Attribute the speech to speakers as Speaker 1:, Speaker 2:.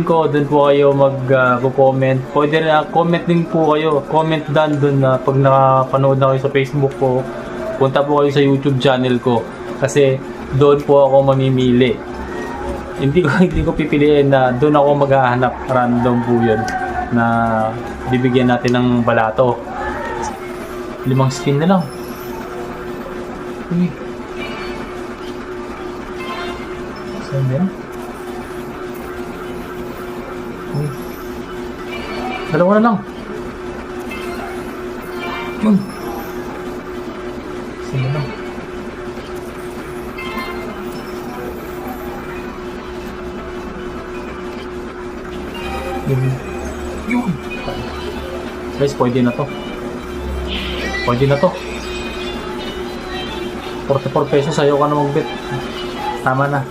Speaker 1: ko, doon po kayo mag-comment. Pwede na, comment din po kayo. Comment doon na pag nakapanood na kayo sa Facebook ko, punta po kayo sa YouTube channel ko. Kasi doon po ako mamimili. Hindi ko pipiliin na doon ako maghahanap. Random po yun na bibigyan natin ng balato. 5 spin na lang. Uy. Saan yan? Uy. 2 na lang. Yun. Saan na lang? Yun. Guys, pwede na to. Pwede na to. 44 pesos, ayaw ka na mag-bet. Tama na.